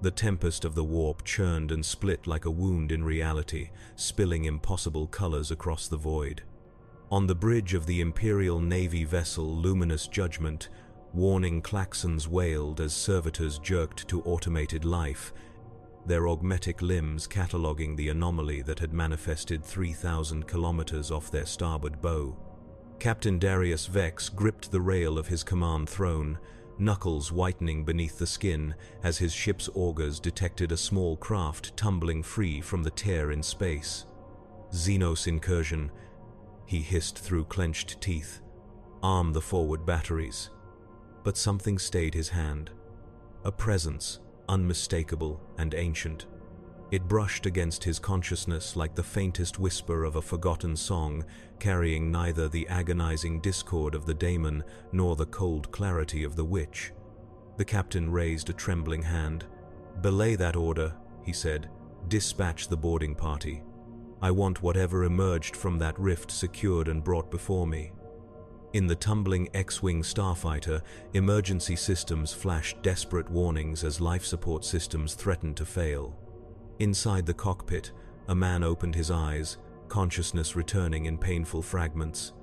The tempest of the warp churned and split like a wound in reality, spilling impossible colors across the void. On the bridge of the Imperial Navy vessel Luminous Judgment, warning klaxons wailed as servitors jerked to automated life, their augmetic limbs cataloging the anomaly that had manifested 3,000 kilometers off their starboard bow. Captain Darius Vex gripped the rail of his command throne, knuckles whitening beneath the skin as his ship's augers detected a small craft tumbling free from the tear in space. Xenos incursion, he hissed through clenched teeth. Arm the forward batteries. But something stayed his hand. A presence, unmistakable and ancient. It brushed against his consciousness like the faintest whisper of a forgotten song, carrying neither the agonizing discord of the daemon nor the cold clarity of the witch. The captain raised a trembling hand. "Belay that order," he said. "Dispatch the boarding party. I want whatever emerged from that rift secured and brought before me." In the tumbling X-Wing starfighter, emergency systems flashed desperate warnings as life support systems threatened to fail. Inside the cockpit, a man opened his eyes, consciousness returning in painful fragments.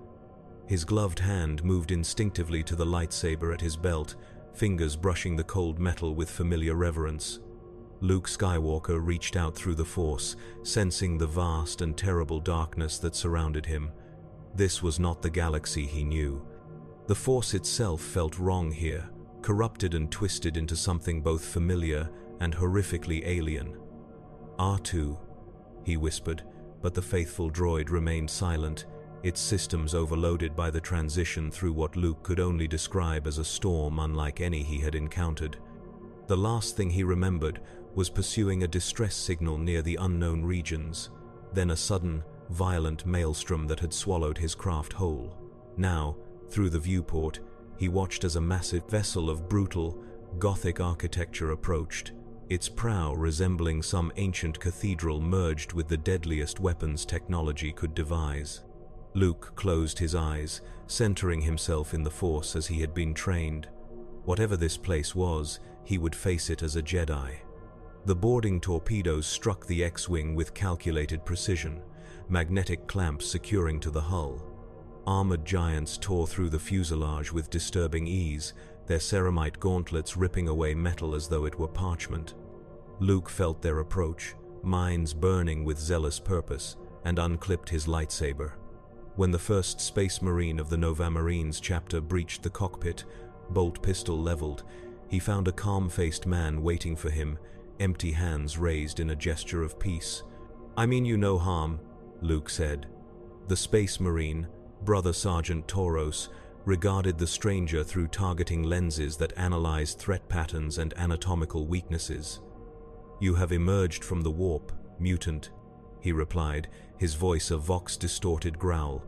His gloved hand moved instinctively to the lightsaber at his belt, fingers brushing the cold metal with familiar reverence. Luke Skywalker reached out through the Force, sensing the vast and terrible darkness that surrounded him. This was not the galaxy he knew. The Force itself felt wrong here, corrupted and twisted into something both familiar and horrifically alien. "R2, he whispered, but the faithful droid remained silent, its systems overloaded by the transition through what Luke could only describe as a storm unlike any he had encountered. The last thing he remembered was pursuing a distress signal near the unknown regions, then a sudden, violent maelstrom that had swallowed his craft whole. Now, through the viewport, he watched as a massive vessel of brutal, Gothic architecture approached. Its prow resembling some ancient cathedral merged with the deadliest weapons technology could devise. Luke closed his eyes, centering himself in the Force as he had been trained. Whatever this place was, he would face it as a Jedi. The boarding torpedoes struck the X-Wing with calculated precision, magnetic clamps securing to the hull. Armored giants tore through the fuselage with disturbing ease, their ceramite gauntlets ripping away metal as though it were parchment. Luke felt their approach, minds burning with zealous purpose, and unclipped his lightsaber. When the first Space Marine of the Nova Marines chapter breached the cockpit, bolt pistol leveled, he found a calm-faced man waiting for him, empty hands raised in a gesture of peace. "I mean you no harm," Luke said. The Space Marine, Brother Sergeant Tauros, regarded the stranger through targeting lenses that analyzed threat patterns and anatomical weaknesses. "You have emerged from the warp, mutant," he replied, his voice a vox-distorted growl.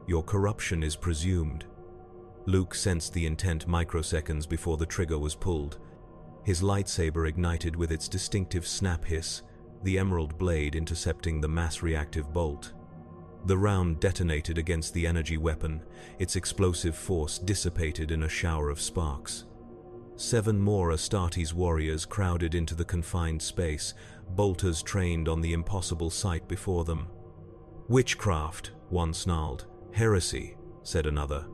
"Your corruption is presumed." Luke sensed the intent microseconds before the trigger was pulled. His lightsaber ignited with its distinctive snap hiss, the emerald blade intercepting the mass-reactive bolt. The round detonated against the energy weapon, its explosive force dissipated in a shower of sparks. 7 more Astartes warriors crowded into the confined space, bolters trained on the impossible sight before them. "Witchcraft," one snarled. "Heresy," said another.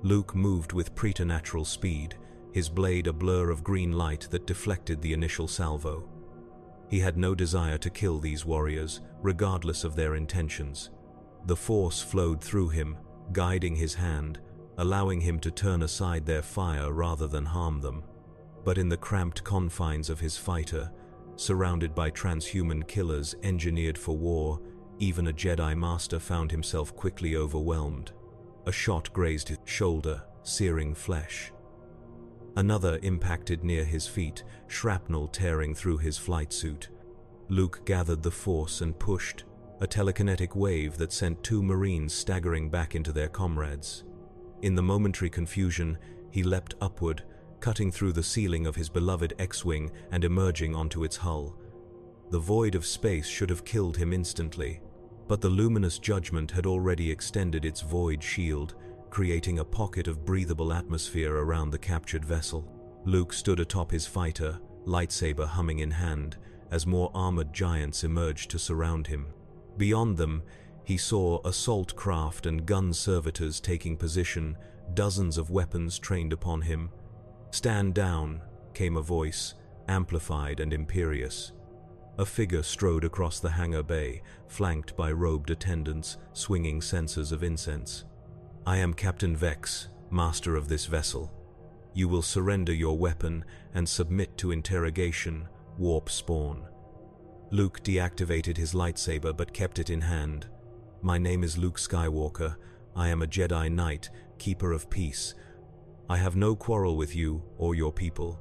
Luke moved with preternatural speed, his blade a blur of green light that deflected the initial salvo. He had no desire to kill these warriors, regardless of their intentions. The Force flowed through him, guiding his hand, allowing him to turn aside their fire rather than harm them. But in the cramped confines of his fighter, surrounded by transhuman killers engineered for war, even a Jedi Master found himself quickly overwhelmed. A shot grazed his shoulder, searing flesh. Another impacted near his feet, shrapnel tearing through his flight suit. Luke gathered the force and pushed, a telekinetic wave that sent 2 Marines staggering back into their comrades. In the momentary confusion, he leapt upward, cutting through the ceiling of his beloved X-Wing and emerging onto its hull. The void of space should have killed him instantly, but the luminous judgment had already extended its void shield, creating a pocket of breathable atmosphere around the captured vessel. Luke stood atop his fighter, lightsaber humming in hand, as more armored giants emerged to surround him. Beyond them, he saw assault craft and gun servitors taking position, dozens of weapons trained upon him. "Stand down," came a voice, amplified and imperious. A figure strode across the hangar bay, flanked by robed attendants swinging censers of incense. "I am Captain Vex, master of this vessel. You will surrender your weapon and submit to interrogation, warp spawn." Luke deactivated his lightsaber but kept it in hand. "My name is Luke Skywalker. I am a Jedi Knight, keeper of peace. I have no quarrel with you or your people."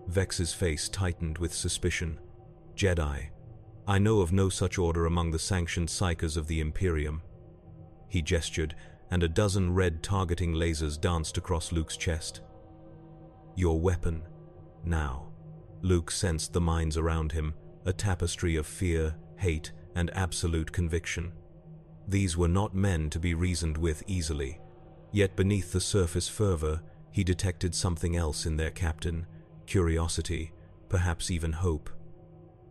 Vex's face tightened with suspicion. "Jedi? I know of no such order among the sanctioned psychers of the Imperium." He gestured, and a dozen red targeting lasers danced across Luke's chest. "Your weapon, now." Luke sensed the minds around him, a tapestry of fear, hate, and absolute conviction. These were not men to be reasoned with easily. Yet beneath the surface fervor, he detected something else in their captain: curiosity, perhaps even hope.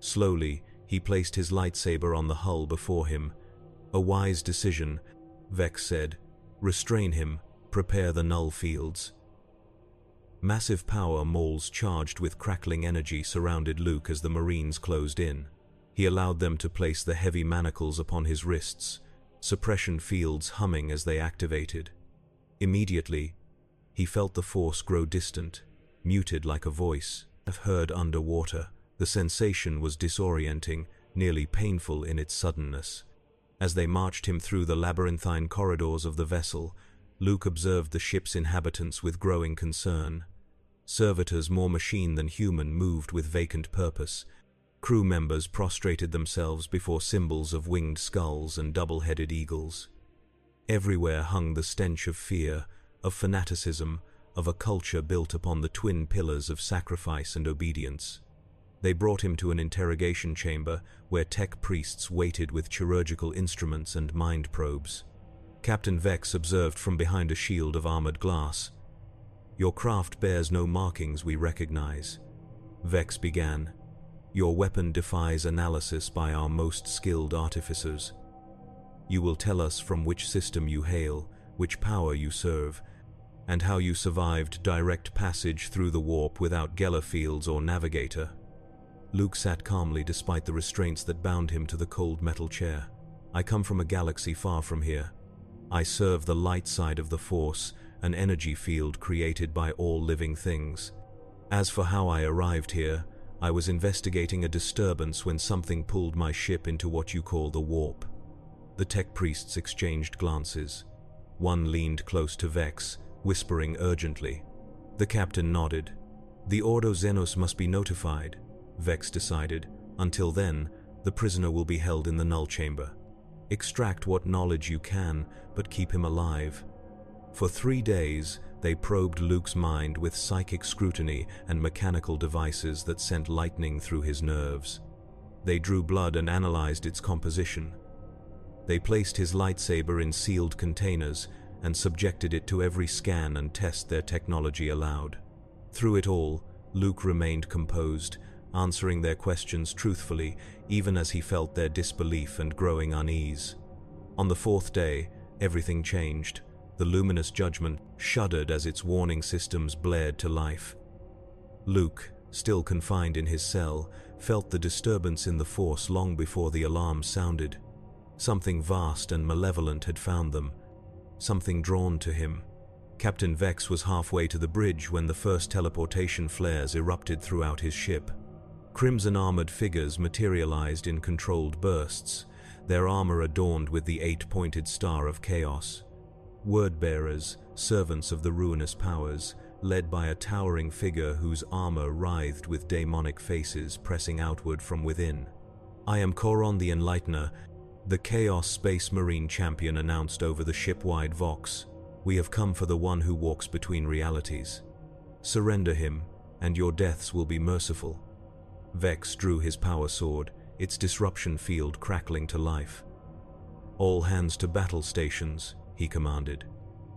Slowly, he placed his lightsaber on the hull before him. "A wise decision," Vex said. "Restrain him, prepare the null fields." Massive power moles charged with crackling energy surrounded Luke as the Marines closed in. He allowed them to place the heavy manacles upon his wrists, suppression fields humming as they activated. Immediately, he felt the force grow distant, muted like a voice heard underwater. The sensation was disorienting, nearly painful in its suddenness. As they marched him through the labyrinthine corridors of the vessel, Luke observed the ship's inhabitants with growing concern. Servitors more machine than human moved with vacant purpose. Crew members prostrated themselves before symbols of winged skulls and double-headed eagles. Everywhere hung the stench of fear, of fanaticism, of a culture built upon the twin pillars of sacrifice and obedience. They brought him to an interrogation chamber where tech priests waited with chirurgical instruments and mind probes. Captain Vex observed from behind a shield of armored glass. "Your craft bears no markings we recognize." Vex began. "Your weapon defies analysis by our most skilled artificers. You will tell us from which system you hail, which power you serve, and how you survived direct passage through the warp without Geller fields or navigator." Luke sat calmly despite the restraints that bound him to the cold metal chair. "I come from a galaxy far from here. I serve the light side of the Force, an energy field created by all living things. As for how I arrived here, I was investigating a disturbance when something pulled my ship into what you call the warp." The tech priests exchanged glances. One leaned close to Vex, whispering urgently. The captain nodded. "The Ordo Xenos must be notified," Vex decided. "Until then, the prisoner will be held in the null chamber. Extract what knowledge you can, but keep him alive." For 3 days, they probed Luke's mind with psychic scrutiny and mechanical devices that sent lightning through his nerves. They drew blood and analyzed its composition. They placed his lightsaber in sealed containers and subjected it to every scan and test their technology allowed. Through it all, Luke remained composed, answering their questions truthfully, even as he felt their disbelief and growing unease. On the 4th day, everything changed. The luminous judgment shuddered as its warning systems blared to life. Luke, still confined in his cell, felt the disturbance in the Force long before the alarm sounded. Something vast and malevolent had found them, something drawn to him. Captain Vex was halfway to the bridge when the first teleportation flares erupted throughout his ship. Crimson-armored figures materialized in controlled bursts, their armor adorned with the 8-pointed star of chaos. Word-bearers, servants of the ruinous powers, led by a towering figure whose armor writhed with demonic faces pressing outward from within. "I am Koron the Enlightener," the Chaos Space Marine champion announced over the ship-wide vox. "We have come for the one who walks between realities. Surrender him, and your deaths will be merciful." Vex drew his power sword, its disruption field crackling to life. "All hands to battle stations," he commanded.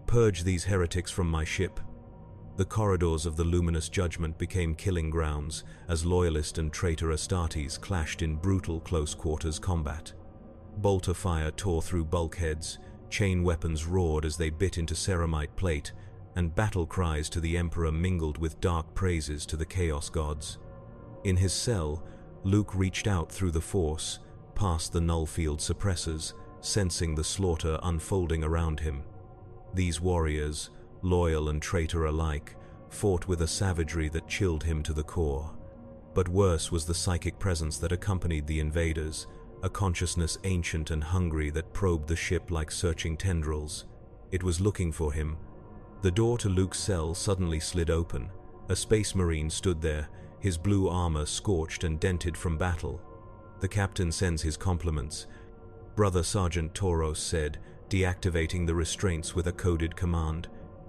"Purge these heretics from my ship." The corridors of the luminous judgment became killing grounds as loyalist and traitor Astartes clashed in brutal close-quarters combat. Bolter fire tore through bulkheads, chain weapons roared as they bit into ceramite plate, and battle cries to the Emperor mingled with dark praises to the Chaos Gods. In his cell, Luke reached out through the Force, past the nullfield suppressors, sensing the slaughter unfolding around him. These warriors, loyal and traitor alike, fought with a savagery that chilled him to the core. But worse was the psychic presence that accompanied the invaders, a consciousness ancient and hungry that probed the ship like searching tendrils. It was looking for him. The door to Luke's cell suddenly slid open. A space marine stood there, his blue armor scorched and dented from battle. "The captain sends his compliments," Brother Sergeant Toros said, deactivating the restraints with a coded command.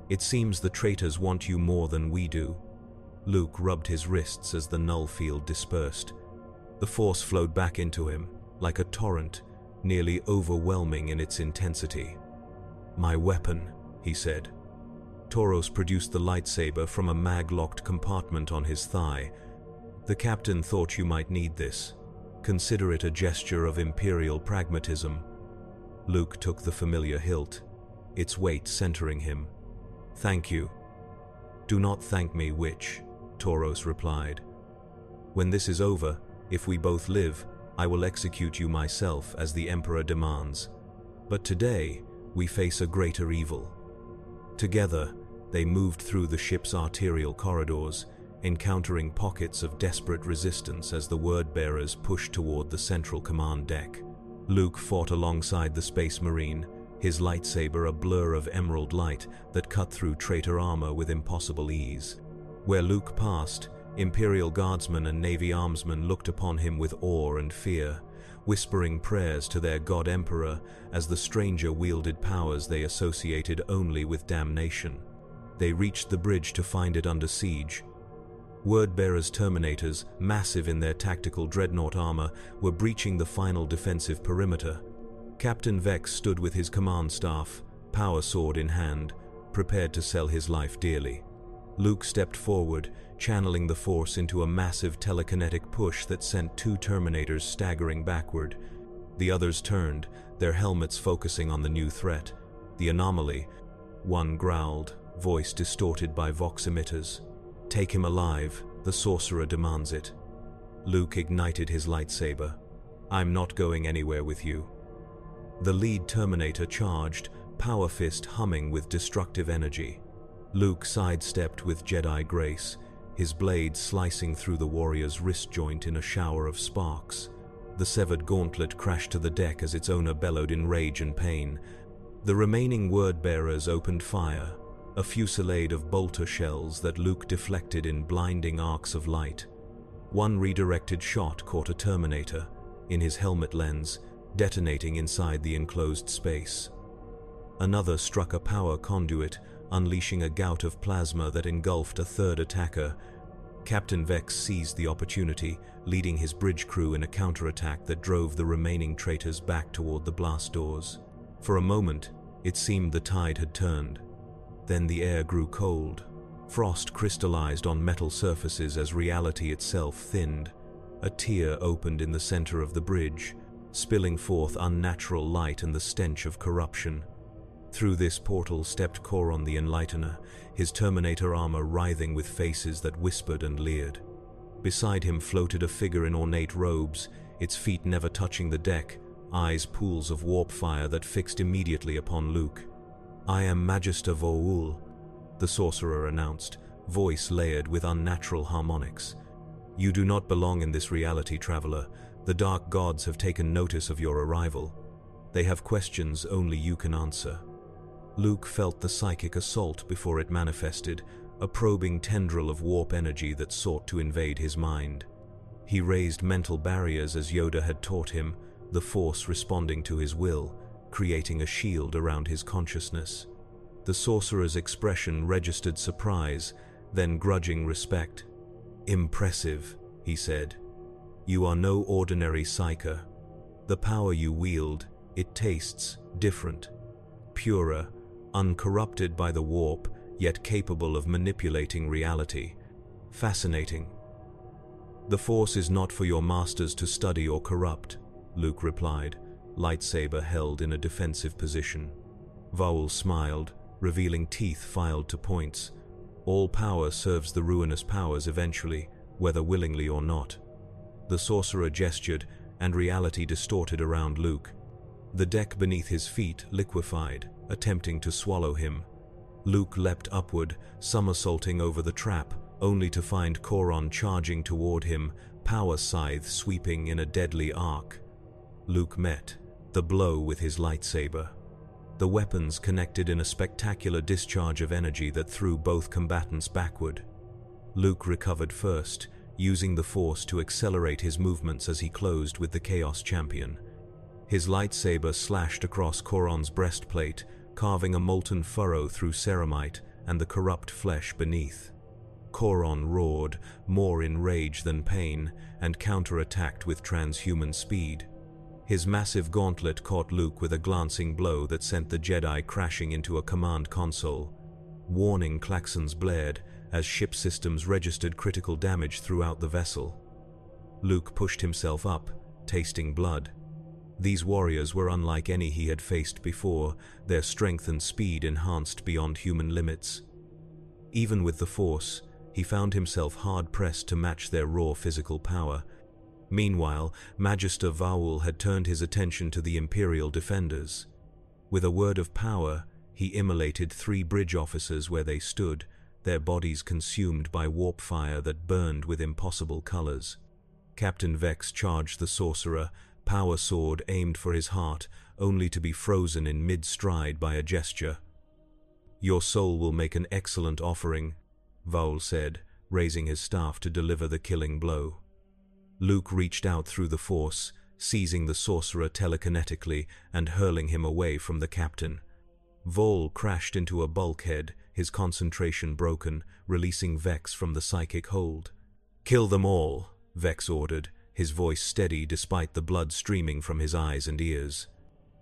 "It seems the traitors want you more than we do." Luke rubbed his wrists as the null field dispersed. The force flowed back into him, like a torrent, nearly overwhelming in its intensity. "My weapon," he said. Toros produced the lightsaber from a mag-locked compartment on his thigh. "The captain thought you might need this. Consider it a gesture of imperial pragmatism." Luke took the familiar hilt, its weight centering him. "Thank you." "Do not thank me, witch," Toros replied. "When this is over, if we both live, I will execute you myself as the Emperor demands. But today, we face a greater evil." Together, they moved through the ship's arterial corridors, encountering pockets of desperate resistance as the word-bearers pushed toward the central command deck. Luke fought alongside the Space Marine, his lightsaber a blur of emerald light that cut through traitor armor with impossible ease. Where Luke passed, Imperial Guardsmen and Navy armsmen looked upon him with awe and fear, whispering prayers to their God Emperor as the stranger wielded powers they associated only with damnation. They reached the bridge to find it under siege. Word-bearers Terminators, massive in their tactical dreadnought armor, were breaching the final defensive perimeter. Captain Vex stood with his command staff, power sword in hand, prepared to sell his life dearly. Luke stepped forward, channeling the force into a massive telekinetic push that sent two Terminators staggering backward. The others turned, their helmets focusing on the new threat. The anomaly. One growled, voice distorted by vox emitters. "Take him alive, the sorcerer demands it." Luke ignited his lightsaber. "I'm not going anywhere with you." The lead Terminator charged, power fist humming with destructive energy. Luke sidestepped with Jedi grace, his blade slicing through the warrior's wrist joint in a shower of sparks. The severed gauntlet crashed to the deck as its owner bellowed in rage and pain. The remaining word-bearers opened fire, a fusillade of bolter shells that Luke deflected in blinding arcs of light. One redirected shot caught a Terminator, in his helmet lens, detonating inside the enclosed space. Another struck a power conduit, unleashing a gout of plasma that engulfed a third attacker. Captain Vex seized the opportunity, leading his bridge crew in a counterattack that drove the remaining traitors back toward the blast doors. For a moment, it seemed the tide had turned. Then the air grew cold. Frost crystallized on metal surfaces as reality itself thinned. A tear opened in the center of the bridge, spilling forth unnatural light and the stench of corruption. Through this portal stepped Choron the Enlightener, his Terminator armor writhing with faces that whispered and leered. Beside him floated a figure in ornate robes, its feet never touching the deck, eyes pools of warp fire that fixed immediately upon Luke. "I am Magister Voul," the sorcerer announced, voice layered with unnatural harmonics. "You do not belong in this reality, traveler. The dark gods have taken notice of your arrival. They have questions only you can answer." Luke felt the psychic assault before it manifested, a probing tendril of warp energy that sought to invade his mind. He raised mental barriers as Yoda had taught him, the Force responding to his will, creating a shield around his consciousness. The sorcerer's expression registered surprise, then grudging respect. "Impressive," he said. "You are no ordinary psyker. The power you wield, it tastes different. Purer, uncorrupted by the warp, yet capable of manipulating reality. Fascinating. "The Force is not for your masters to study or corrupt," Luke replied, lightsaber held in a defensive position. Vaul smiled, revealing teeth filed to points. "All power serves the ruinous powers eventually, whether willingly or not." The sorcerer gestured, and reality distorted around Luke. The deck beneath his feet liquefied, attempting to swallow him. Luke leapt upward, somersaulting over the trap, only to find Coron charging toward him, power scythe sweeping in a deadly arc. Luke met the blow with his lightsaber. The weapons connected in a spectacular discharge of energy that threw both combatants backward. Luke recovered first, using the Force to accelerate his movements as he closed with the Chaos Champion. His lightsaber slashed across Coron's breastplate, carving a molten furrow through ceramite and the corrupt flesh beneath. Coron roared, more in rage than pain, and counterattacked with transhuman speed. His massive gauntlet caught Luke with a glancing blow that sent the Jedi crashing into a command console. Warning klaxons blared as ship systems registered critical damage throughout the vessel. Luke pushed himself up, tasting blood. These warriors were unlike any he had faced before, their strength and speed enhanced beyond human limits. Even with the Force, he found himself hard-pressed to match their raw physical power. Meanwhile, Magister Vaul had turned his attention to the Imperial defenders. With a word of power, he immolated 3 bridge officers where they stood, their bodies consumed by warp fire that burned with impossible colors. Captain Vex charged the sorcerer, power sword aimed for his heart, only to be frozen in mid-stride by a gesture. "Your soul will make an excellent offering," Vaul said, raising his staff to deliver the killing blow. Luke reached out through the Force, seizing the sorcerer telekinetically and hurling him away from the captain. Vaul crashed into a bulkhead, his concentration broken, releasing Vex from the psychic hold. "Kill them all," Vex ordered, his voice steady despite the blood streaming from his eyes and ears.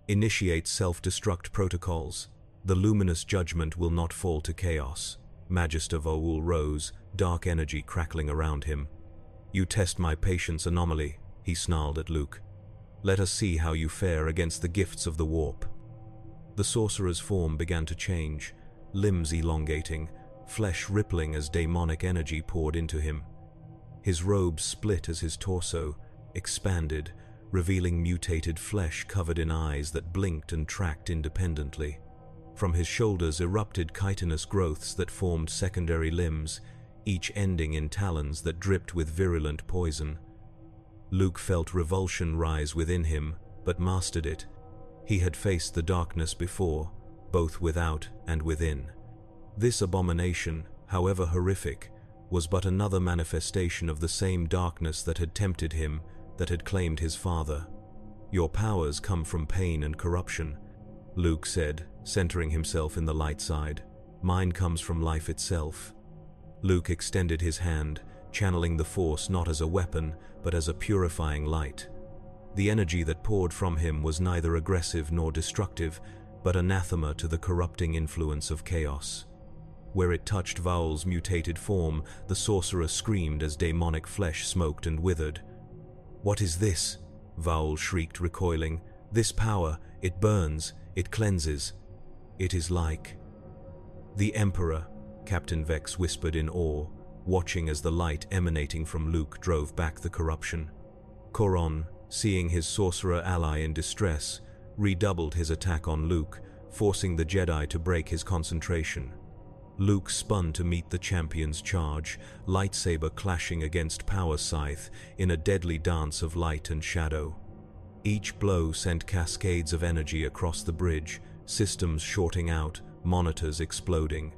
"Initiate self-destruct protocols. The luminous judgment will not fall to chaos." Magister Vaul rose, dark energy crackling around him. "You test my patience anomaly," he snarled at Luke. "Let us see how you fare against the gifts of the warp." The sorcerer's form began to change, limbs elongating, flesh rippling as demonic energy poured into him. His robes split as his torso expanded, revealing mutated flesh covered in eyes that blinked and tracked independently. From his shoulders erupted chitinous growths that formed secondary limbs, each ending in talons that dripped with virulent poison. Luke felt revulsion rise within him, but mastered it. He had faced the darkness before, both without and within. This abomination, however horrific, was but another manifestation of the same darkness that had tempted him, that had claimed his father. "Your powers come from pain and corruption," Luke said, centering himself in the light side. "Mine comes from life itself." Luke extended his hand, channeling the Force not as a weapon, but as a purifying light. The energy that poured from him was neither aggressive nor destructive, but anathema to the corrupting influence of chaos. Where it touched Vaul's mutated form, the sorcerer screamed as demonic flesh smoked and withered. "What is this?" Vaul shrieked, recoiling. "This power, it burns, it cleanses. It is like..." "The Emperor," Captain Vex whispered in awe, watching as the light emanating from Luke drove back the corruption. Coron, seeing his sorcerer ally in distress, redoubled his attack on Luke, forcing the Jedi to break his concentration. Luke spun to meet the champion's charge, lightsaber clashing against power scythe in a deadly dance of light and shadow. Each blow sent cascades of energy across the bridge, systems shorting out, monitors exploding.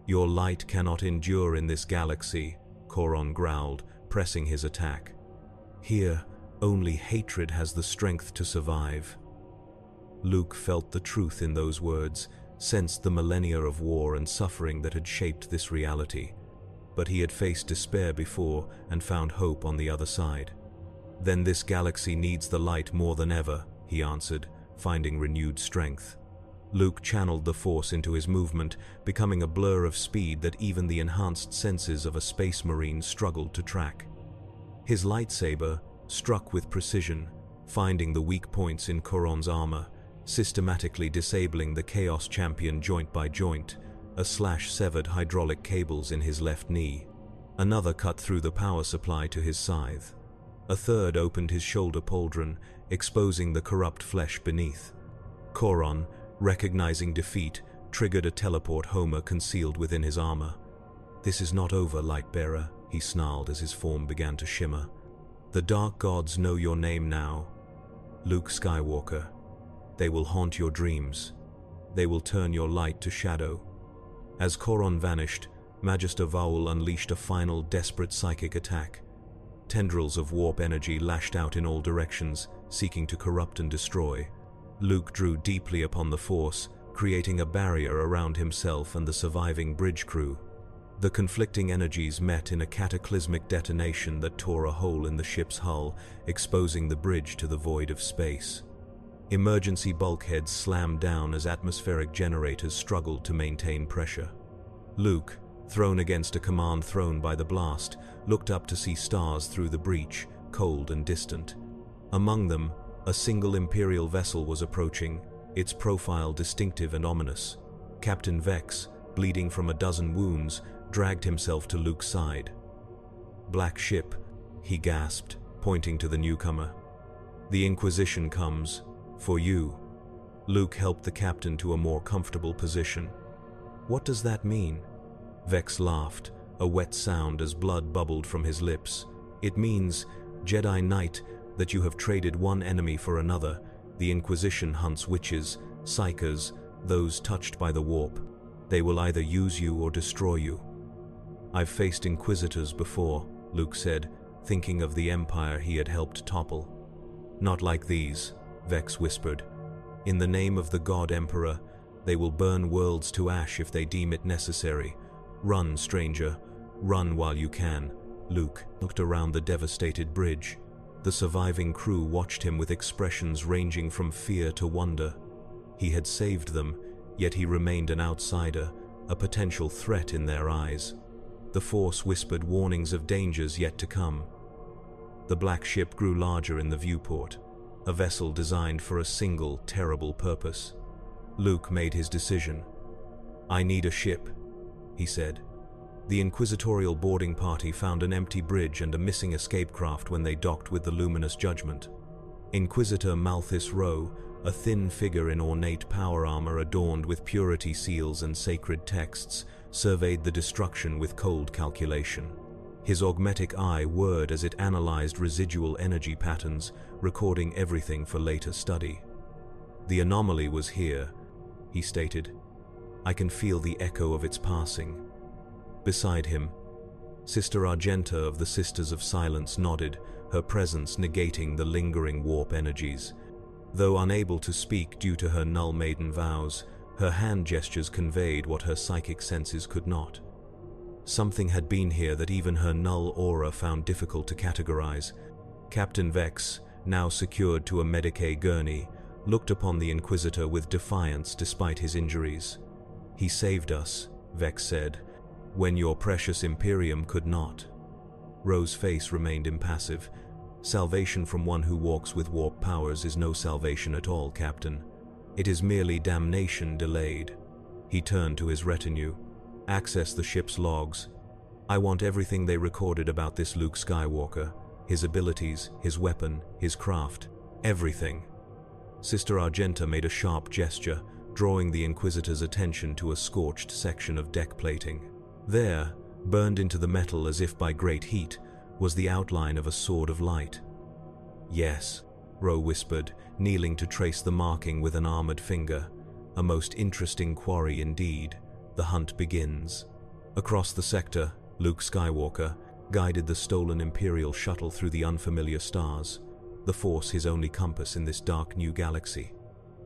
"Your light cannot endure in this galaxy," Coron growled, pressing his attack. "Here, only hatred has the strength to survive." Luke felt the truth in those words, sensed the millennia of war and suffering that had shaped this reality. But he had faced despair before and found hope on the other side. "Then this galaxy needs the light more than ever," he answered, finding renewed strength. Luke channeled the Force into his movement, becoming a blur of speed that even the enhanced senses of a space marine struggled to track. His lightsaber struck with precision, finding the weak points in Coron's armor, systematically disabling the Chaos Champion joint by joint. A slash severed hydraulic cables in his left knee. Another cut through the power supply to his scythe. A third opened his shoulder pauldron, exposing the corrupt flesh beneath. Coron, recognizing defeat, triggered a teleport Homer concealed within his armor. "This is not over, Lightbearer," he snarled as his form began to shimmer. "The Dark Gods know your name now. Luke Skywalker. They will haunt your dreams. They will turn your light to shadow." As Coron vanished, Magister Vaul unleashed a final desperate psychic attack. Tendrils of warp energy lashed out in all directions, seeking to corrupt and destroy. Luke drew deeply upon the Force, creating a barrier around himself and the surviving bridge crew. The conflicting energies met in a cataclysmic detonation that tore a hole in the ship's hull, exposing the bridge to the void of space. Emergency bulkheads slammed down as atmospheric generators struggled to maintain pressure. Luke, thrown against a command throne by the blast, looked up to see stars through the breach, cold and distant. Among them, a single Imperial vessel was approaching, its profile distinctive and ominous. Captain Vex, bleeding from a dozen wounds, dragged himself to Luke's side. "Black ship," he gasped, pointing to the newcomer. "The Inquisition comes. For you." Luke helped the captain to a more comfortable position. "What does that mean?" Vex laughed, a wet sound as blood bubbled from his lips. "It means, Jedi Knight, that you have traded one enemy for another. The Inquisition hunts witches, psychers, those touched by the warp. They will either use you or destroy you." "I've faced Inquisitors before," Luke said, thinking of the empire he had helped topple. "Not like these," Vex whispered. "In the name of the God Emperor, they will burn worlds to ash if they deem it necessary. Run, stranger. Run while you can." Luke looked around the devastated bridge. The surviving crew watched him with expressions ranging from fear to wonder. He had saved them, yet he remained an outsider, a potential threat in their eyes. The Force whispered warnings of dangers yet to come. The black ship grew larger in the viewport, a vessel designed for a single, terrible purpose. Luke made his decision. "I need a ship," he said. The inquisitorial boarding party found an empty bridge and a missing escape craft when they docked with the luminous judgment. Inquisitor Malthus Rowe, a thin figure in ornate power armor adorned with purity seals and sacred texts, surveyed the destruction with cold calculation. His augmetic eye whirred as it analyzed residual energy patterns, recording everything for later study. "The anomaly was here," he stated. "I can feel the echo of its passing." Beside him, Sister Argenta of the Sisters of Silence nodded, her presence negating the lingering warp energies. Though unable to speak due to her null maiden vows, her hand gestures conveyed what her psychic senses could not. Something had been here that even her null aura found difficult to categorize. Captain Vex, now secured to a Medicae gurney, looked upon the Inquisitor with defiance despite his injuries. "He saved us," Vex said, "when your precious Imperium could not." Rowe's face remained impassive. "Salvation from one who walks with warp powers is no salvation at all, Captain. It is merely damnation delayed." He turned to his retinue. "Access the ship's logs. I want everything they recorded about this Luke Skywalker, his abilities, his weapon, his craft, everything." Sister Argenta made a sharp gesture, drawing the Inquisitor's attention to a scorched section of deck plating. There, burned into the metal as if by great heat, was the outline of a sword of light. "Yes," Rowe whispered, kneeling to trace the marking with an armored finger. "A most interesting quarry indeed. The hunt begins." Across the sector, Luke Skywalker guided the stolen Imperial shuttle through the unfamiliar stars, the Force his only compass in this dark new galaxy.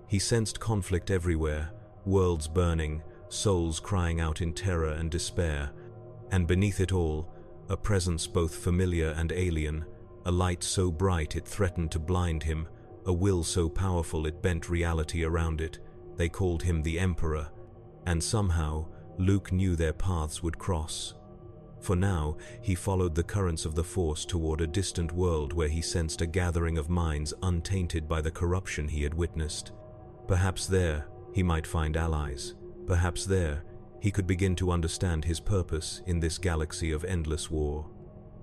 He sensed conflict everywhere, worlds burning, souls crying out in terror and despair, and beneath it all, a presence both familiar and alien, a light so bright it threatened to blind him, a will so powerful it bent reality around it. They called him the Emperor, and somehow Luke knew their paths would cross. For now, he followed the currents of the Force toward a distant world where he sensed a gathering of minds untainted by the corruption he had witnessed. Perhaps there he might find allies. Perhaps there he could begin to understand his purpose in this galaxy of endless war.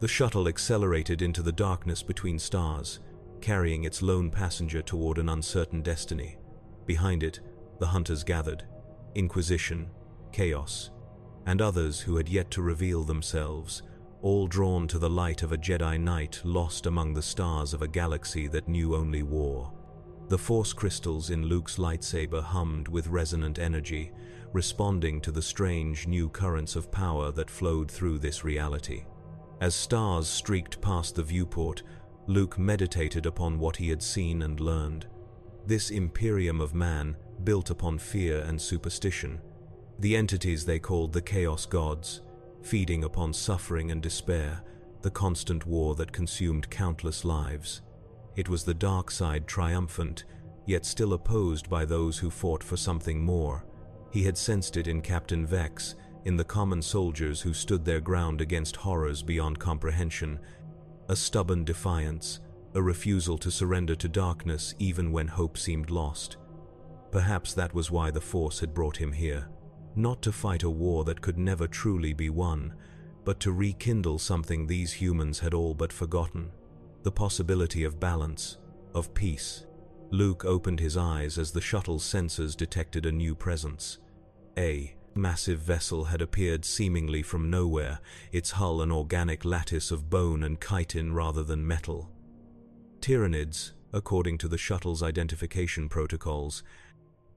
The shuttle accelerated into the darkness between stars, carrying its lone passenger toward an uncertain destiny. Behind it, the hunters gathered: Inquisition, Chaos, and others who had yet to reveal themselves, all drawn to the light of a Jedi Knight lost among the stars of a galaxy that knew only war. The Force crystals in Luke's lightsaber hummed with resonant energy, responding to the strange new currents of power that flowed through this reality. As stars streaked past the viewport, Luke meditated upon what he had seen and learned. This Imperium of Man, built upon fear and superstition, the entities they called the Chaos Gods, feeding upon suffering and despair, the constant war that consumed countless lives. It was the dark side triumphant, yet still opposed by those who fought for something more. He had sensed it in Captain Vex, in the common soldiers who stood their ground against horrors beyond comprehension, a stubborn defiance, a refusal to surrender to darkness even when hope seemed lost. Perhaps that was why the Force had brought him here. Not to fight a war that could never truly be won, but to rekindle something these humans had all but forgotten: the possibility of balance, of peace. Luke opened his eyes as the shuttle's sensors detected a new presence. A massive vessel had appeared seemingly from nowhere, its hull an organic lattice of bone and chitin rather than metal. Tyranids, according to the shuttle's identification protocols,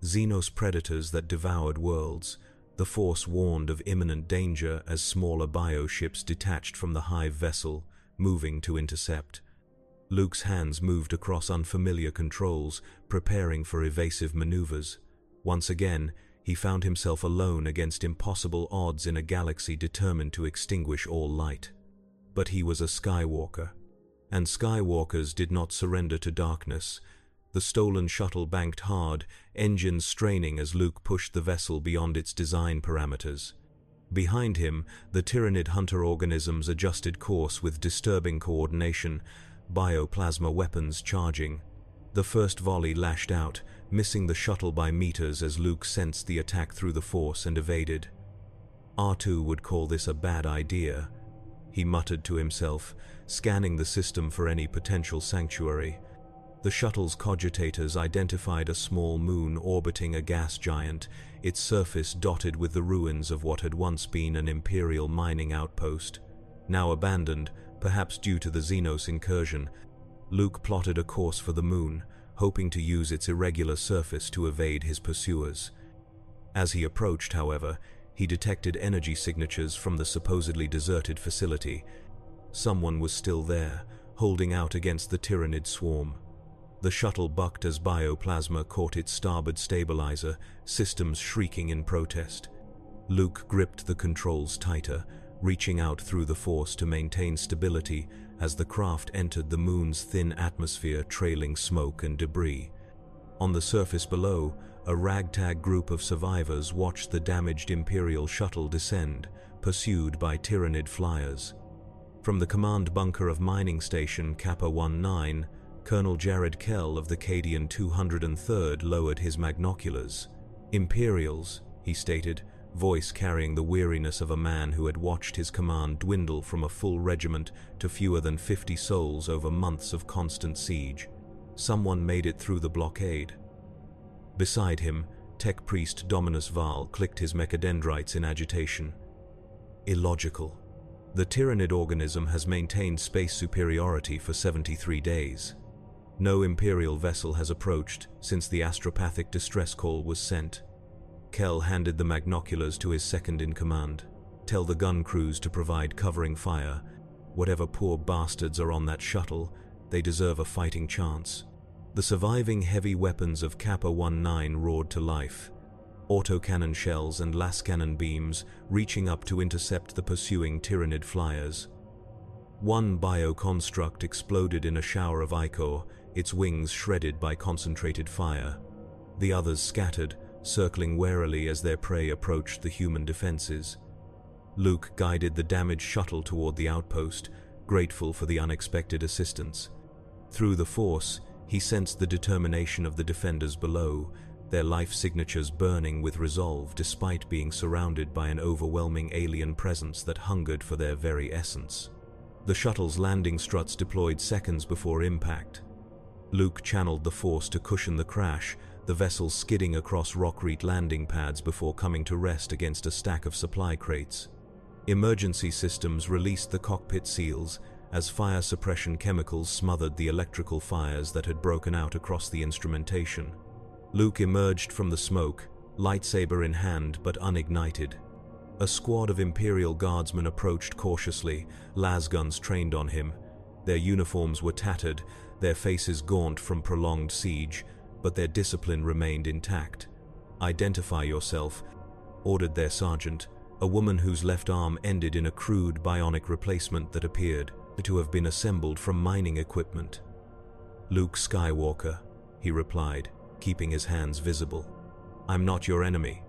Xenos predators that devoured worlds. The Force warned of imminent danger as smaller bioships detached from the hive vessel, moving to intercept. Luke's hands moved across unfamiliar controls, preparing for evasive maneuvers. Once again, he found himself alone against impossible odds in a galaxy determined to extinguish all light. But he was a Skywalker, and Skywalkers did not surrender to darkness. The stolen shuttle banked hard, engines straining as Luke pushed the vessel beyond its design parameters. Behind him, the Tyranid hunter organisms adjusted course with disturbing coordination, bioplasma weapons charging. The first volley lashed out, missing the shuttle by meters as Luke sensed the attack through the Force and evaded. R2 would call this a bad idea, he muttered to himself, scanning the system for any potential sanctuary. The shuttle's cogitators identified a small moon orbiting a gas giant, its surface dotted with the ruins of what had once been an Imperial mining outpost. Now abandoned, perhaps due to the Xenos incursion, Luke plotted a course for the moon, hoping to use its irregular surface to evade his pursuers. As he approached, however, he detected energy signatures from the supposedly deserted facility. Someone was still there, holding out against the Tyranid swarm. The shuttle bucked as bioplasma caught its starboard stabilizer, systems shrieking in protest. Luke gripped the controls tighter, reaching out through the Force to maintain stability as the craft entered the moon's thin atmosphere, trailing smoke and debris. On the surface below, a ragtag group of survivors watched the damaged Imperial shuttle descend, pursued by Tyranid flyers. From the command bunker of mining station Kappa 19, Colonel Jared Kell of the Cadian 203rd lowered his magnoculars. "Imperials," he stated, voice carrying the weariness of a man who had watched his command dwindle from a full regiment to fewer than 50 souls over months of constant siege. Someone made it through the blockade. Beside him, Tech Priest Dominus Val clicked his mechadendrites in agitation. Illogical. The Tyranid organism has maintained space superiority for 73 days. No Imperial vessel has approached since the astropathic distress call was sent. Kell handed the magnoculars to his second-in-command. "Tell the gun crews to provide covering fire. Whatever poor bastards are on that shuttle, they deserve a fighting chance." The surviving heavy weapons of Kappa 19 roared to life. Autocannon shells and lascannon beams reaching up to intercept the pursuing Tyranid flyers. One bioconstruct exploded in a shower of ichor, its wings shredded by concentrated fire. The others scattered, circling warily as their prey approached the human defenses. Luke guided the damaged shuttle toward the outpost, grateful for the unexpected assistance. Through the Force, he sensed the determination of the defenders below, their life signatures burning with resolve despite being surrounded by an overwhelming alien presence that hungered for their very essence. The shuttle's landing struts deployed seconds before impact. Luke channeled the Force to cushion the crash, the vessel skidding across rock-reet landing pads before coming to rest against a stack of supply crates. Emergency systems released the cockpit seals as fire suppression chemicals smothered the electrical fires that had broken out across the instrumentation. Luke emerged from the smoke, lightsaber in hand but unignited. A squad of Imperial guardsmen approached cautiously, lasguns trained on him. Their uniforms were tattered, their faces gaunt from prolonged siege, but their discipline remained intact. "Identify yourself," ordered their sergeant, a woman whose left arm ended in a crude bionic replacement that appeared to have been assembled from mining equipment. "Luke Skywalker," he replied, keeping his hands visible. "I'm not your enemy."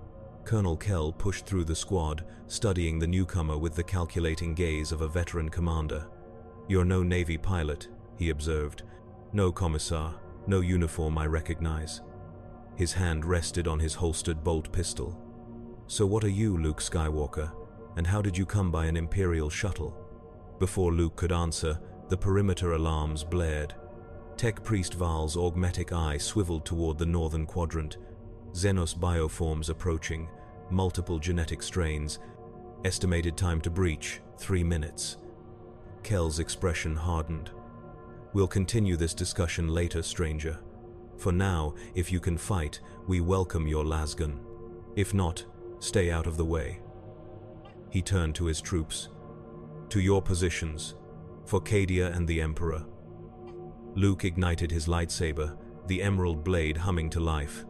Colonel Kell pushed through the squad, studying the newcomer with the calculating gaze of a veteran commander. "You're no Navy pilot," he observed. "No commissar, no uniform I recognize." His hand rested on his holstered bolt pistol. "So what are you, Luke Skywalker, and how did you come by an Imperial shuttle?" Before Luke could answer, the perimeter alarms blared. Tech Priest Val's augmetic eye swiveled toward the northern quadrant. Xenos bioforms approaching, multiple genetic strains. Estimated time to breach, 3 minutes. Kell's expression hardened. "We'll continue this discussion later, stranger. For now, if you can fight, we welcome your lasgun. If not, stay out of the way." He turned to his troops. "To your positions, for Cadia and the Emperor." Luke ignited his lightsaber, the emerald blade humming to life.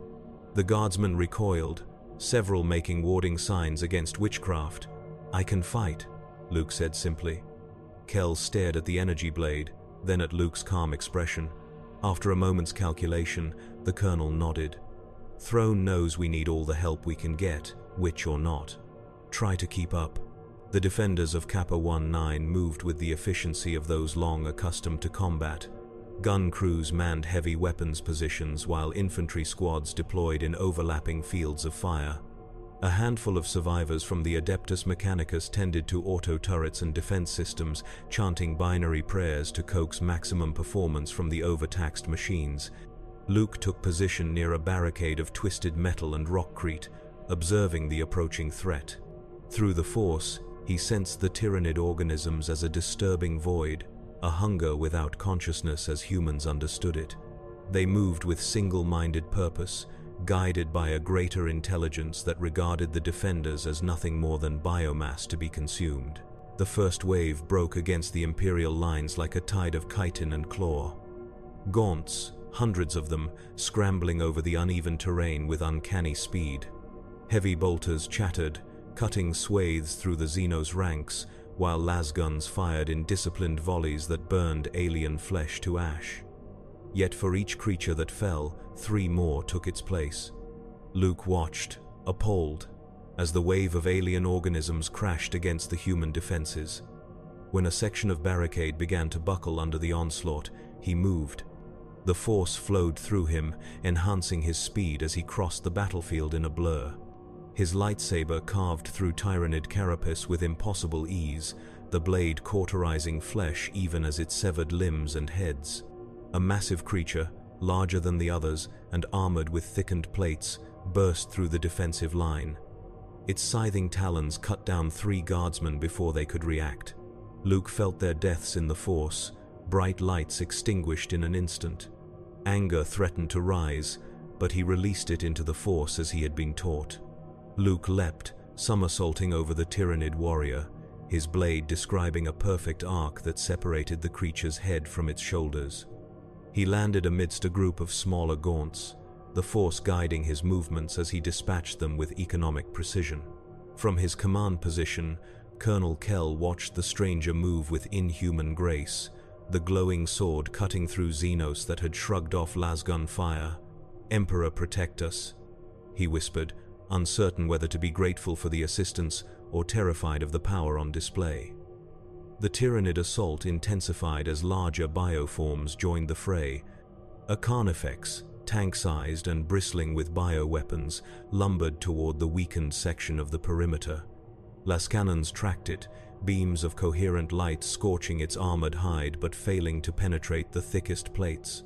The guardsmen recoiled, several making warding signs against witchcraft. "I can fight," Luke said simply. Kell stared at the energy blade, then at Luke's calm expression. After a moment's calculation, the colonel nodded. "Throne knows we need all the help we can get, witch or not. Try to keep up." The defenders of Kappa 19 moved with the efficiency of those long accustomed to combat. Gun crews manned heavy weapons positions while infantry squads deployed in overlapping fields of fire. A handful of survivors from the Adeptus Mechanicus tended to auto turrets and defense systems, chanting binary prayers to coax maximum performance from the overtaxed machines. Luke took position near a barricade of twisted metal and rockcrete, observing the approaching threat. Through the Force, he sensed the tyrannid organisms as a disturbing void, a hunger without consciousness as humans understood it. They moved with single-minded purpose, guided by a greater intelligence that regarded the defenders as nothing more than biomass to be consumed. The first wave broke against the Imperial lines like a tide of chitin and claw. Gaunts, hundreds of them, scrambling over the uneven terrain with uncanny speed. Heavy bolters chattered, cutting swathes through the Xenos ranks, while lasguns fired in disciplined volleys that burned alien flesh to ash. Yet for each creature that fell, 3 more took its place. Luke watched, appalled, as the wave of alien organisms crashed against the human defenses. When a section of barricade began to buckle under the onslaught, he moved. The Force flowed through him, enhancing his speed as he crossed the battlefield in a blur. His lightsaber carved through tyrannid carapace with impossible ease, the blade cauterizing flesh even as it severed limbs and heads. A massive creature, larger than the others and armored with thickened plates, burst through the defensive line. Its scything talons cut down 3 guardsmen before they could react. Luke felt their deaths in the Force, bright lights extinguished in an instant. Anger threatened to rise, but he released it into the Force as he had been taught. Luke leapt, somersaulting over the tyrannid warrior, his blade describing a perfect arc that separated the creature's head from its shoulders. He landed amidst a group of smaller gaunts, the Force guiding his movements as he dispatched them with economic precision. From his command position, Colonel Kell watched the stranger move with inhuman grace, the glowing sword cutting through Xenos that had shrugged off lasgun fire. "Emperor, protect us." he whispered, uncertain whether to be grateful for the assistance or terrified of the power on display. The Tyranid assault intensified as larger bioforms joined the fray. A Carnifex, tank-sized and bristling with bioweapons, lumbered toward the weakened section of the perimeter. Las cannons tracked it, beams of coherent light scorching its armored hide but failing to penetrate the thickest plates.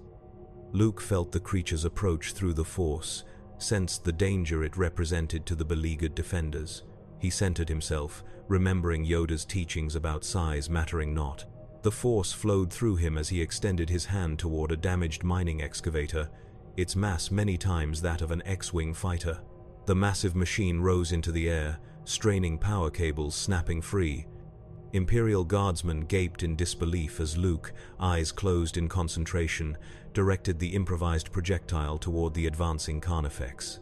Luke felt the creature's approach through the Force, sensed the danger it represented to the beleaguered defenders. He centered himself, remembering Yoda's teachings about size mattering not. The Force flowed through him as he extended his hand toward a damaged mining excavator, its mass many times that of an X-wing fighter. The massive machine rose into the air, straining power cables snapping free. Imperial guardsmen gaped in disbelief as Luke, eyes closed in concentration, directed the improvised projectile toward the advancing Carnifex.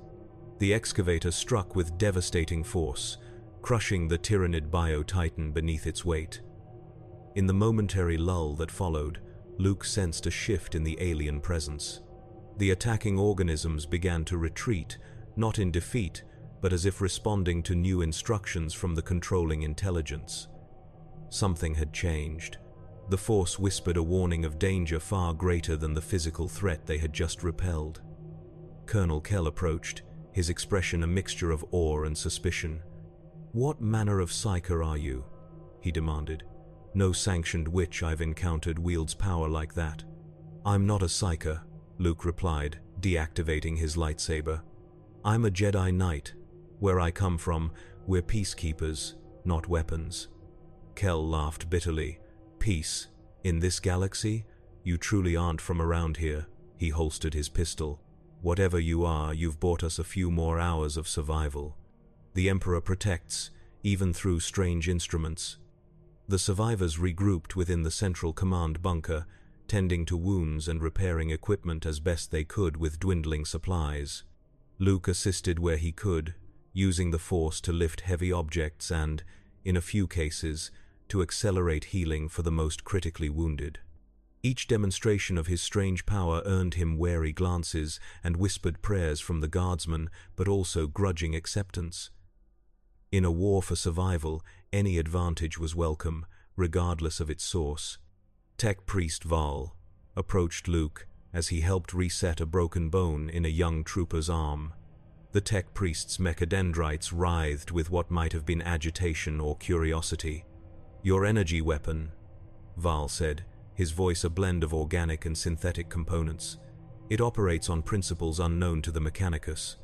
The excavator struck with devastating force, crushing the Tyranid bio-titan beneath its weight. In the momentary lull that followed, Luke sensed a shift in the alien presence. The attacking organisms began to retreat, not in defeat, but as if responding to new instructions from the controlling intelligence. Something had changed. The Force whispered a warning of danger far greater than the physical threat they had just repelled. Colonel Kell approached, his expression a mixture of awe and suspicion. "What manner of psyker are you?" he demanded. "No sanctioned witch I've encountered wields power like that." "I'm not a psyker," Luke replied, deactivating his lightsaber. "I'm a Jedi Knight. Where I come from, we're peacekeepers, not weapons." Kell laughed bitterly. "Peace? In this galaxy? You truly aren't from around here." He holstered his pistol. "Whatever you are, you've bought us a few more hours of survival. The Emperor protects, even through strange instruments." The survivors regrouped within the central command bunker, tending to wounds and repairing equipment as best they could with dwindling supplies. Luke assisted where he could, using the Force to lift heavy objects and, in a few cases, to accelerate healing for the most critically wounded. Each demonstration of his strange power earned him wary glances and whispered prayers from the guardsmen, but also grudging acceptance. In a war for survival, any advantage was welcome, regardless of its source. Tech Priest Val approached Luke as he helped reset a broken bone in a young trooper's arm. The Tech Priest's mechadendrites writhed with what might have been agitation or curiosity. "Your energy weapon," Val said, his voice a blend of organic and synthetic components. "It operates on principles unknown to the Mechanicus.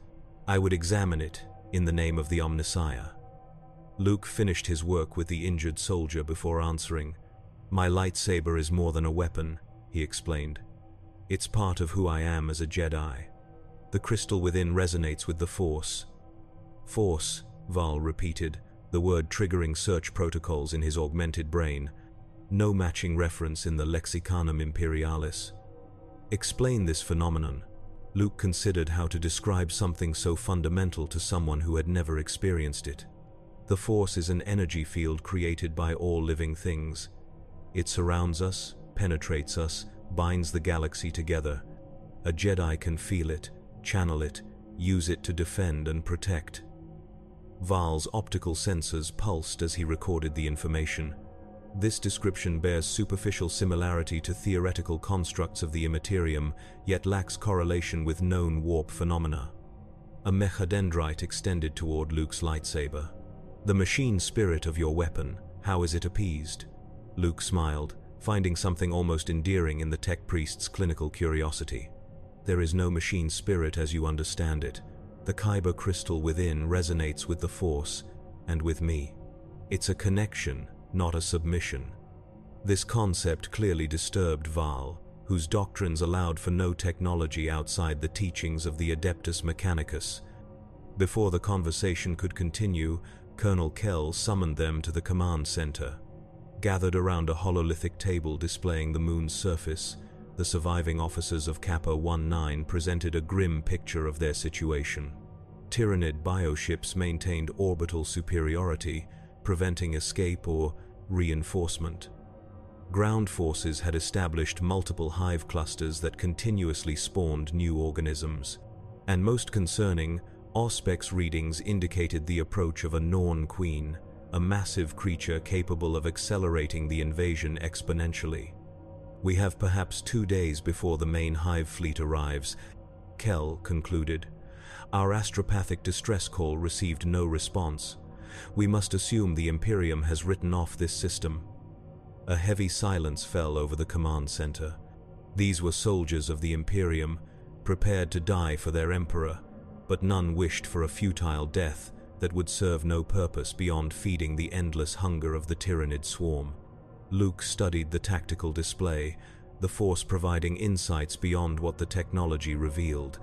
I would examine it in the name of the Omnissiah." Luke finished his work with the injured soldier before answering. "My lightsaber is more than a weapon," he explained. "It's part of who I am as a Jedi. The crystal within resonates with the Force." "Force," Val repeated, the word triggering search protocols in his augmented brain. No matching reference in the Lexicanum Imperialis. "Explain this phenomenon." Luke considered how to describe something so fundamental to someone who had never experienced it. "The Force is an energy field created by all living things. It surrounds us, penetrates us, binds the galaxy together. A Jedi can feel it, channel it, use it to defend and protect." Val's optical sensors pulsed as he recorded the information. This description bears superficial similarity to theoretical constructs of the immaterium, yet lacks correlation with known warp phenomena. A mechadendrite extended toward Luke's lightsaber. "The machine spirit of your weapon, how is it appeased?" Luke smiled, finding something almost endearing in the Tech Priest's clinical curiosity. "There is no machine spirit as you understand it. The Kyber crystal within resonates with the Force, and with me. It's a connection, not a submission." This concept clearly disturbed Val, whose doctrines allowed for no technology outside the teachings of the Adeptus Mechanicus. Before the conversation could continue, Colonel Kell summoned them to the command center. Gathered around a hololithic table displaying the moon's surface, the surviving officers of Kappa 19 presented a grim picture of their situation. Tyranid bioships maintained orbital superiority, preventing escape or reinforcement. Ground forces had established multiple hive clusters that continuously spawned new organisms. And most concerning, Auspex readings indicated the approach of a Norn queen, a massive creature capable of accelerating the invasion exponentially. We have perhaps 2 days before the main hive fleet arrives, Kell concluded. Our astropathic distress call received no response. We must assume the Imperium has written off this system. A heavy silence fell over the command center. These were soldiers of the Imperium, prepared to die for their emperor, but none wished for a futile death that would serve no purpose beyond feeding the endless hunger of the Tyrannid swarm. Luke studied the tactical display, the Force providing insights beyond what the technology revealed.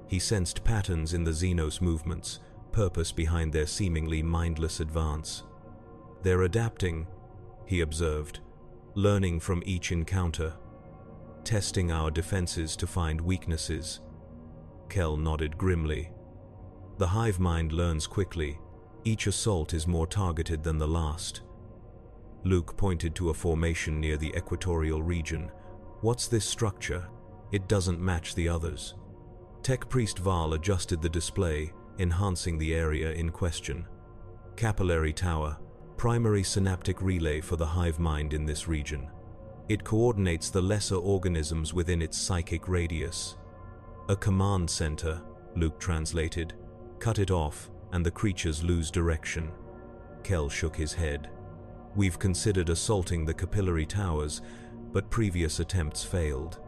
He sensed patterns in the Xenos movements, purpose behind their seemingly mindless advance. They're adapting, he observed, learning from each encounter, testing our defenses to find weaknesses. Kell nodded grimly. The hive mind learns quickly. Each assault is more targeted than the last. Luke pointed to a formation near the equatorial region. What's this structure? It doesn't match the others. Tech Priest Val adjusted the display, enhancing the area in question. Capillary Tower, primary synaptic relay for the hive mind in this region. It coordinates the lesser organisms within its psychic radius. A command center, Luke translated. Cut it off, and the creatures lose direction. Kell shook his head. We've considered assaulting the capillary towers, but previous attempts failed.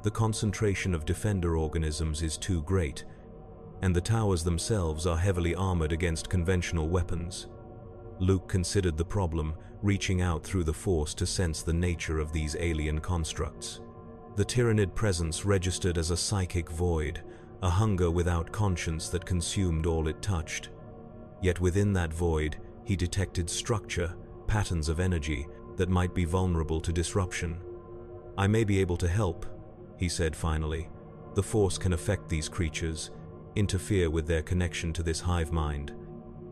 The concentration of defender organisms is too great, and the towers themselves are heavily armored against conventional weapons. Luke considered the problem, reaching out through the Force to sense the nature of these alien constructs. The Tyrannid presence registered as a psychic void, a hunger without conscience that consumed all it touched. Yet within that void, he detected structure, patterns of energy that might be vulnerable to disruption. I may be able to help, he said finally. The Force can affect these creatures, interfere with their connection to this hive mind.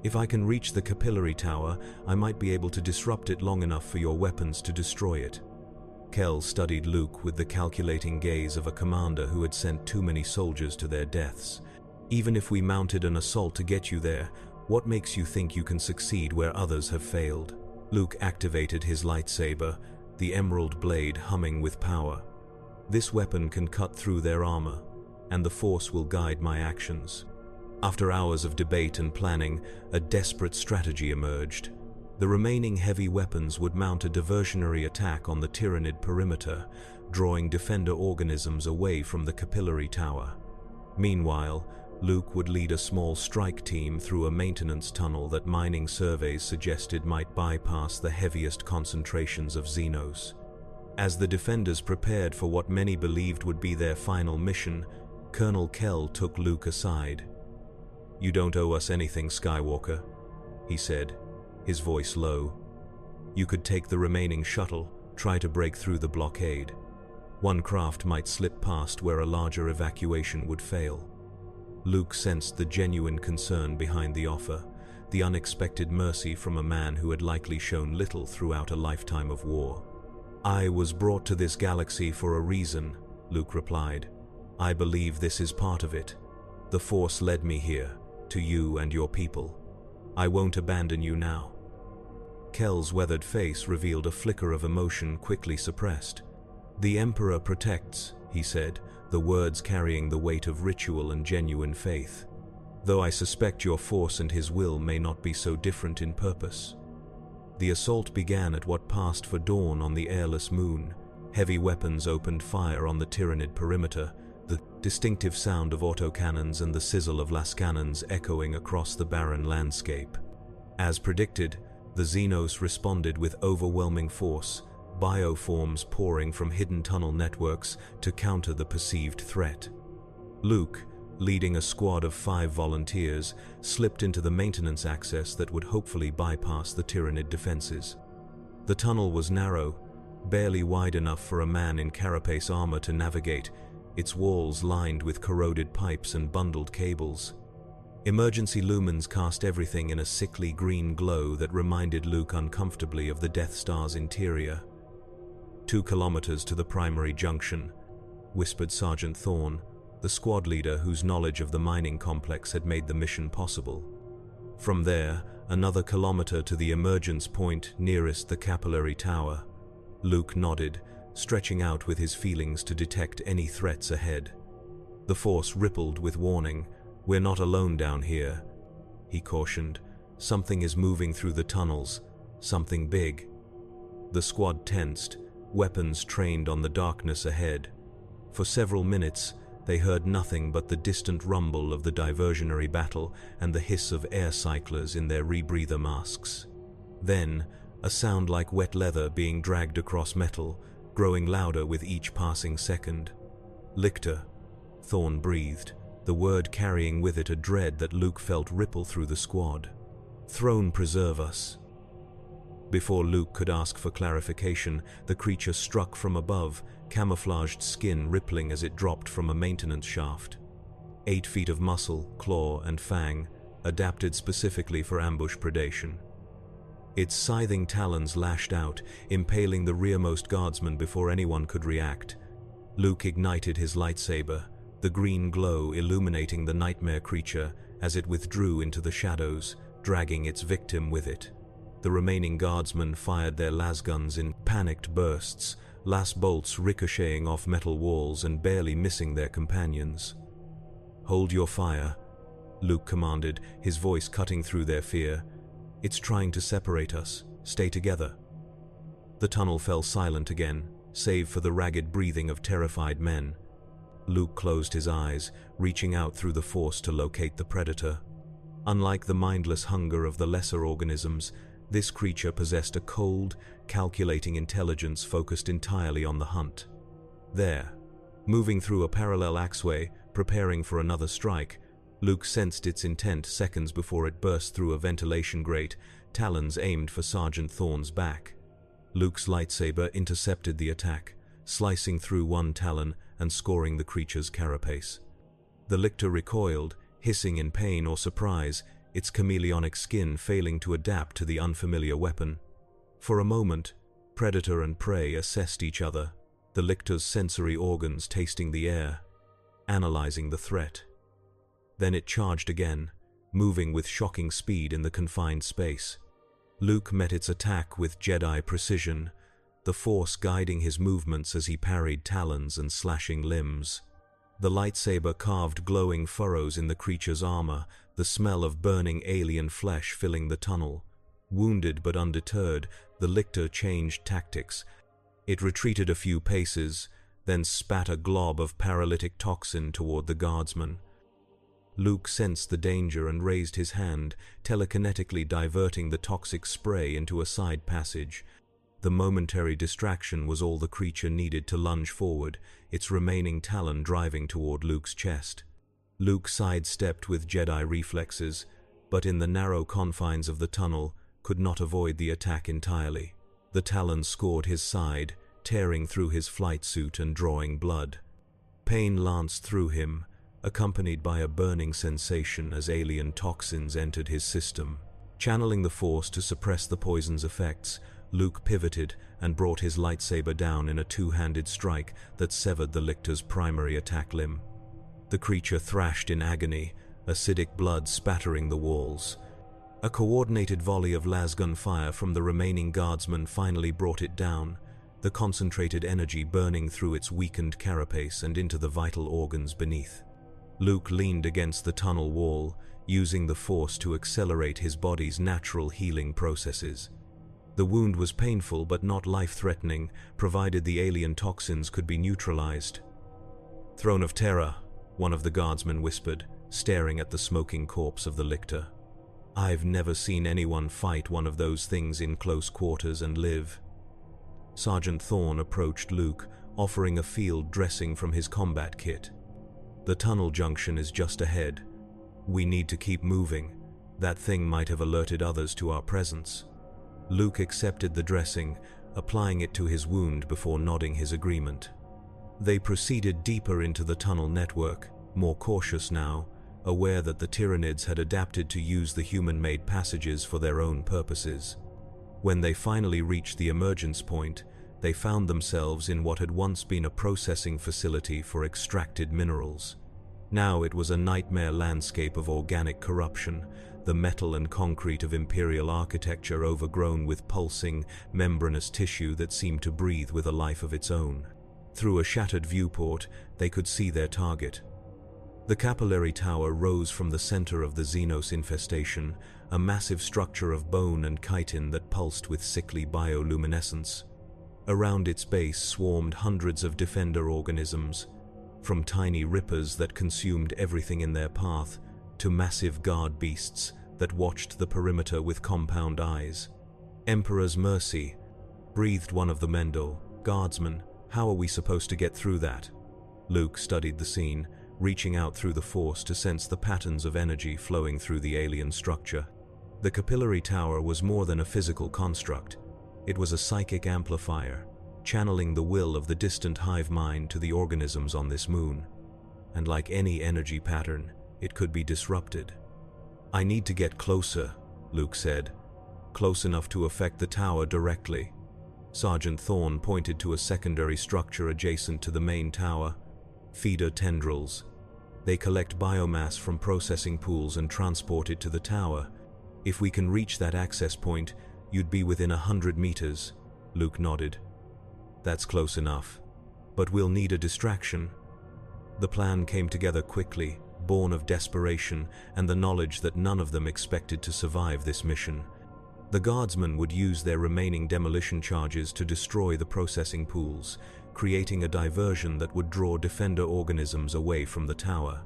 If I can reach the capillary tower, I might be able to disrupt it long enough for your weapons to destroy it. Kell studied Luke with the calculating gaze of a commander who had sent too many soldiers to their deaths. Even if we mounted an assault to get you there, what makes you think you can succeed where others have failed? Luke activated his lightsaber, the emerald blade humming with power. This weapon can cut through their armor, and the Force will guide my actions. After hours of debate and planning, a desperate strategy emerged. The remaining heavy weapons would mount a diversionary attack on the Tyrannid perimeter, drawing defender organisms away from the capillary tower. Meanwhile, Luke would lead a small strike team through a maintenance tunnel that mining surveys suggested might bypass the heaviest concentrations of Xenos. As the defenders prepared for what many believed would be their final mission, Colonel Kell took Luke aside. "You don't owe us anything, Skywalker," he said, his voice low. "You could take the remaining shuttle, try to break through the blockade. One craft might slip past where a larger evacuation would fail." Luke sensed the genuine concern behind the offer, the unexpected mercy from a man who had likely shown little throughout a lifetime of war. "I was brought to this galaxy for a reason," Luke replied. "I believe this is part of it. The Force led me here, to you and your people. I won't abandon you now." Kell's weathered face revealed a flicker of emotion quickly suppressed. "The Emperor protects," he said, the words carrying the weight of ritual and genuine faith. "Though I suspect your Force and his will may not be so different in purpose." The assault began at what passed for dawn on the airless moon. Heavy weapons opened fire on the Tyrannid perimeter, the distinctive sound of autocannons and the sizzle of lascannons echoing across the barren landscape. As predicted, the Xenos responded with overwhelming force, bioforms pouring from hidden tunnel networks to counter the perceived threat. Luke, leading a squad of 5 volunteers, slipped into the maintenance access that would hopefully bypass the Tyrannid defenses. The tunnel was narrow, barely wide enough for a man in carapace armor to navigate, its walls lined with corroded pipes and bundled cables. Emergency lumens cast everything in a sickly green glow that reminded Luke uncomfortably of the Death Star's interior. 2 kilometers to the primary junction," whispered Sergeant Thorne, the squad leader whose knowledge of the mining complex had made the mission possible. From there, another kilometer to the emergence point nearest the capillary tower. Luke nodded, stretching out with his feelings to detect any threats ahead. The force rippled with warning. "We're not alone down here," he cautioned. "Something is moving through the tunnels, something big." The squad tensed, weapons trained on the darkness ahead. For several minutes, they heard nothing but the distant rumble of the diversionary battle and the hiss of air cyclers in their rebreather masks. Then, a sound like wet leather being dragged across metal, growing louder with each passing second. "Lictor," Thorn breathed, the word carrying with it a dread that Luke felt ripple through the squad. "Throne preserve us." Before Luke could ask for clarification, the creature struck from above, camouflaged skin rippling as it dropped from a maintenance shaft. 8 feet of muscle, claw, and fang, adapted specifically for ambush predation. Its scything talons lashed out, impaling the rearmost guardsman before anyone could react. Luke ignited his lightsaber, the green glow illuminating the nightmare creature as it withdrew into the shadows, dragging its victim with it. The remaining guardsmen fired their lasguns in panicked bursts, las bolts ricocheting off metal walls and barely missing their companions. "Hold your fire," Luke commanded, his voice cutting through their fear. "It's trying to separate us. Stay together." The tunnel fell silent again, save for the ragged breathing of terrified men. Luke closed his eyes, reaching out through the force to locate the predator. Unlike the mindless hunger of the lesser organisms, this creature possessed a cold, calculating intelligence focused entirely on the hunt. There, moving through a parallel axeway, preparing for another strike, Luke sensed its intent seconds before it burst through a ventilation grate, talons aimed for Sergeant Thorn's back. Luke's lightsaber intercepted the attack, slicing through one talon and scoring the creature's carapace. The lictor recoiled, hissing in pain or surprise, its chameleonic skin failing to adapt to the unfamiliar weapon. For a moment, predator and prey assessed each other, the lictor's sensory organs tasting the air, analyzing the threat. Then it charged again, moving with shocking speed in the confined space. Luke met its attack with Jedi precision, the force guiding his movements as he parried talons and slashing limbs. The lightsaber carved glowing furrows in the creature's armor, the smell of burning alien flesh filling the tunnel. Wounded but undeterred, the lictor changed tactics. It retreated a few paces, then spat a glob of paralytic toxin toward the guardsman. Luke sensed the danger and raised his hand, telekinetically diverting the toxic spray into a side passage. The momentary distraction was all the creature needed to lunge forward, its remaining talon driving toward Luke's chest. Luke sidestepped with Jedi reflexes, but in the narrow confines of the tunnel, could not avoid the attack entirely. The talon scored his side, tearing through his flight suit and drawing blood. Pain lanced through him, accompanied by a burning sensation as alien toxins entered his system. Channeling the force to suppress the poison's effects, Luke pivoted and brought his lightsaber down in a two-handed strike that severed the lictor's primary attack limb. The creature thrashed in agony, acidic blood spattering the walls. A coordinated volley of lasgun fire from the remaining guardsmen finally brought it down, the concentrated energy burning through its weakened carapace and into the vital organs beneath. Luke leaned against the tunnel wall, using the force to accelerate his body's natural healing processes. The wound was painful but not life-threatening, provided the alien toxins could be neutralized. "Throne of Terror," one of the guardsmen whispered, staring at the smoking corpse of the lictor. "I've never seen anyone fight one of those things in close quarters and live." Sergeant Thorn approached Luke, offering a field dressing from his combat kit. "The tunnel junction is just ahead. We need to keep moving. That thing might have alerted others to our presence." Luke accepted the dressing, applying it to his wound before nodding his agreement. They proceeded deeper into the tunnel network, more cautious now, aware that the Tyranids had adapted to use the human-made passages for their own purposes. When they finally reached the emergence point, they found themselves in what had once been a processing facility for extracted minerals. Now it was a nightmare landscape of organic corruption, the metal and concrete of Imperial architecture overgrown with pulsing, membranous tissue that seemed to breathe with a life of its own. Through a shattered viewport, they could see their target. The capillary tower rose from the center of the Xenos infestation, a massive structure of bone and chitin that pulsed with sickly bioluminescence. Around its base swarmed hundreds of defender organisms, from tiny rippers that consumed everything in their path, to massive guard beasts that watched the perimeter with compound eyes. "Emperor's mercy," breathed one of the Mendel. "Guardsmen, how are we supposed to get through that?" Luke studied the scene, reaching out through the Force to sense the patterns of energy flowing through the alien structure. The capillary tower was more than a physical construct. It was a psychic amplifier, channeling the will of the distant hive mind to the organisms on this moon. And like any energy pattern, it could be disrupted. "I need to get closer," Luke said, "close enough to affect the tower directly." Sergeant Thorne pointed to a secondary structure adjacent to the main tower. "Feeder tendrils. They collect biomass from processing pools and transport it to the tower. If we can reach that access point, you'd be within 100 meters. Luke nodded. "That's close enough. But we'll need a distraction." The plan came together quickly, born of desperation and the knowledge that none of them expected to survive this mission. The guardsmen would use their remaining demolition charges to destroy the processing pools, creating a diversion that would draw defender organisms away from the tower.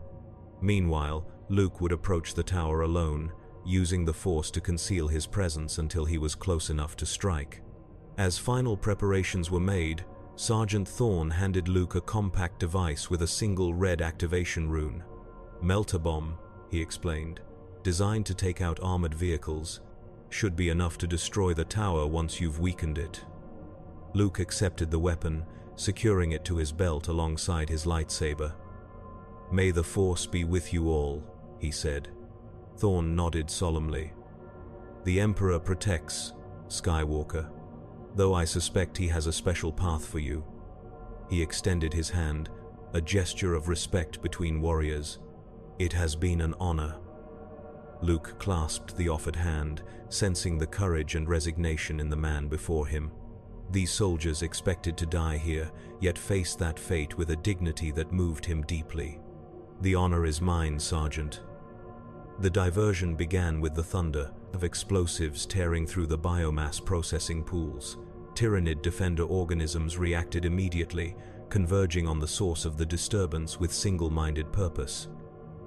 Meanwhile, Luke would approach the tower alone, using the Force to conceal his presence until he was close enough to strike. As final preparations were made, Sergeant Thorne handed Luke a compact device with a single red activation rune. "Melt-a-bomb," he explained, "designed to take out armored vehicles. Should be enough to destroy the tower once you've weakened it." Luke accepted the weapon, securing it to his belt alongside his lightsaber. "May the Force be with you all," he said. Thorne nodded solemnly. "The Emperor protects, Skywalker, though I suspect he has a special path for you." He extended his hand, a gesture of respect between warriors. "It has been an honor." Luke clasped the offered hand, sensing the courage and resignation in the man before him. These soldiers expected to die here, yet faced that fate with a dignity that moved him deeply. "The honor is mine, Sergeant." The diversion began with the thunder of explosives tearing through the biomass processing pools. Tyrannid defender organisms reacted immediately, converging on the source of the disturbance with single-minded purpose.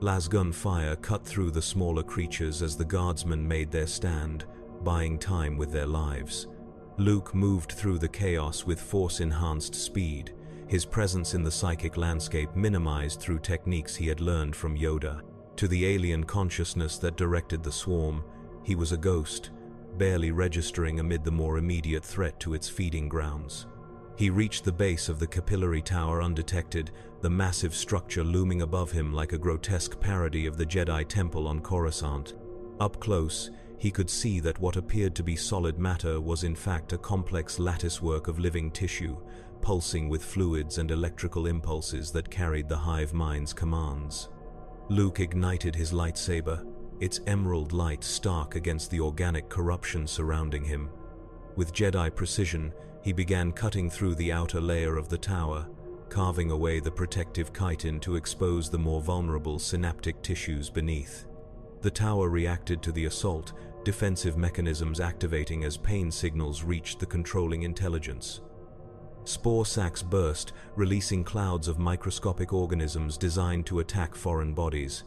Lasgun fire cut through the smaller creatures as the guardsmen made their stand, buying time with their lives. Luke moved through the chaos with Force-enhanced speed, his presence in the psychic landscape minimized through techniques he had learned from Yoda. To the alien consciousness that directed the swarm, he was a ghost, barely registering amid the more immediate threat to its feeding grounds. He reached the base of the capillary tower undetected, the massive structure looming above him like a grotesque parody of the Jedi Temple on Coruscant. Up close, he could see that what appeared to be solid matter was in fact a complex latticework of living tissue, pulsing with fluids and electrical impulses that carried the hive mind's commands. Luke ignited his lightsaber, its emerald light stark against the organic corruption surrounding him. With Jedi precision, he began cutting through the outer layer of the tower, carving away the protective chitin to expose the more vulnerable synaptic tissues beneath. The tower reacted to the assault, defensive mechanisms activating as pain signals reached the controlling intelligence. Spore sacs burst, releasing clouds of microscopic organisms designed to attack foreign bodies.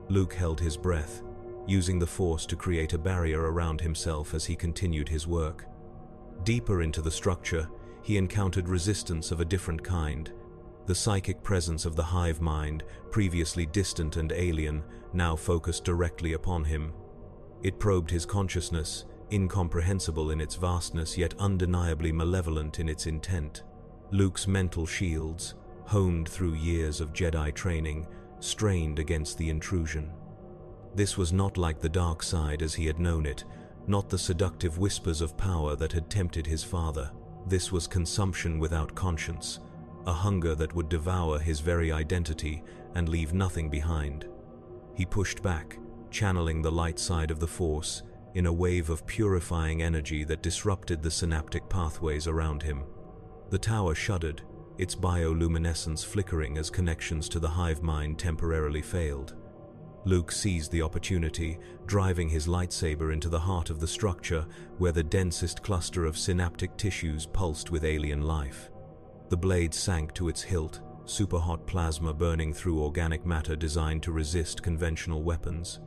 Luke held his breath, using the Force to create a barrier around himself as he continued his work. Deeper into the structure, he encountered resistance of a different kind. The psychic presence of the hive mind, previously distant and alien, now focused directly upon him. It probed his consciousness, incomprehensible in its vastness yet undeniably malevolent in its intent. Luke's mental shields, honed through years of Jedi training, strained against the intrusion. This was not like the dark side as he had known it, not the seductive whispers of power that had tempted his father. This was consumption without conscience, a hunger that would devour his very identity and leave nothing behind. He pushed back, channeling the light side of the Force in a wave of purifying energy that disrupted the synaptic pathways around him. The tower shuddered, its bioluminescence flickering as connections to the hive mind temporarily failed. Luke seized the opportunity, driving his lightsaber into the heart of the structure where the densest cluster of synaptic tissues pulsed with alien life. The blade sank to its hilt, superhot plasma burning through organic matter designed to resist conventional weapons.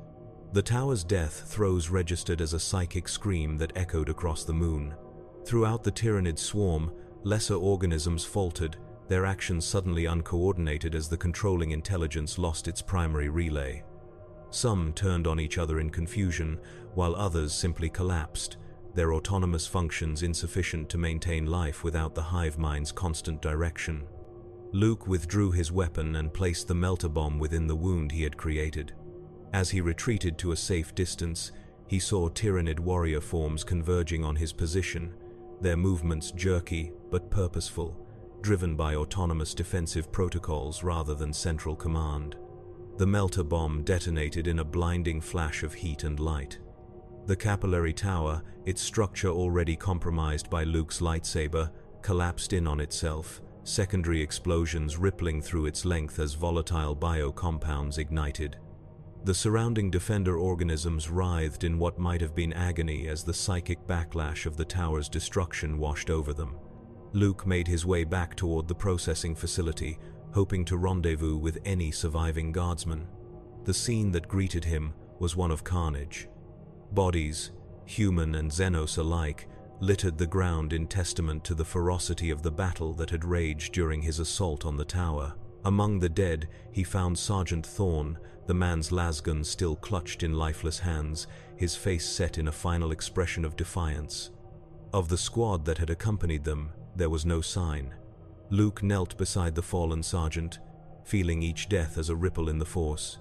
The tower's death throes registered as a psychic scream that echoed across the moon. Throughout the Tyranid swarm, lesser organisms faltered, their actions suddenly uncoordinated as the controlling intelligence lost its primary relay. Some turned on each other in confusion, while others simply collapsed, their autonomous functions insufficient to maintain life without the hive mind's constant direction. Luke withdrew his weapon and placed the melter bomb within the wound he had created. As he retreated to a safe distance, he saw Tyranid warrior forms converging on his position, their movements jerky but purposeful, driven by autonomous defensive protocols rather than central command. The melter bomb detonated in a blinding flash of heat and light. The capillary tower, its structure already compromised by Luke's lightsaber, collapsed in on itself, secondary explosions rippling through its length as volatile biocompounds ignited. The surrounding defender organisms writhed in what might have been agony as the psychic backlash of the tower's destruction washed over them. Luke made his way back toward the processing facility, hoping to rendezvous with any surviving guardsmen. The scene that greeted him was one of carnage. Bodies, human and Xenos alike, littered the ground in testament to the ferocity of the battle that had raged during his assault on the tower. Among the dead, he found Sergeant Thorne, the man's lasgun still clutched in lifeless hands, his face set in a final expression of defiance. Of the squad that had accompanied them, there was no sign. Luke knelt beside the fallen sergeant, feeling each death as a ripple in the Force.